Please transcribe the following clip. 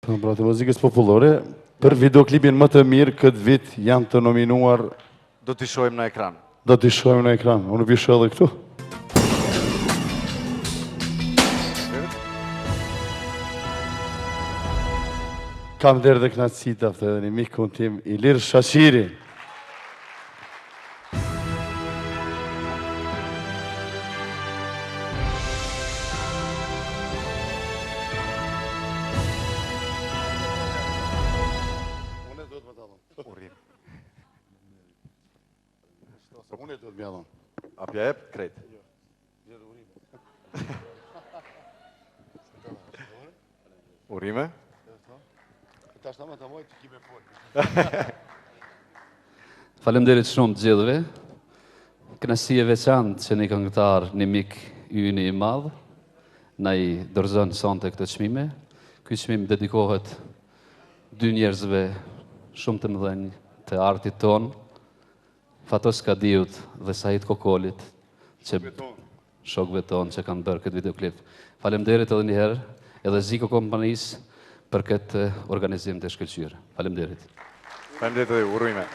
Pra të muzikës popullore, për videoklipin më të mirë këtë vit janë të nominuar. Do t'i shohim në ekran. Do t'i shohim në ekran. Unë vi shoh edhe këtu. Kam derë dhe knatësi të aftë edhe një mikun tim, Ilir Shashiri. Unë e do të mjallon. Apja e krejt. Urime? Faleminderit shumë të gjithëve. Kënaqësi e veçantë që një këngëtar, një mik yni i madh, na i dorëzon sonte këtë çmime. Ky çmim dedikohet dy njerëzve shumë të mëdhenj të artit ton, Fatos Kadiut dhe Sait Kokolit, shokëve tonë që kanë bërë këtë videoklip. Faleminderit edhe një herë, edhe Ziko kompanisë për këtë organizim të shkëlqyer. Faleminderit. Faleminderit edhe urime.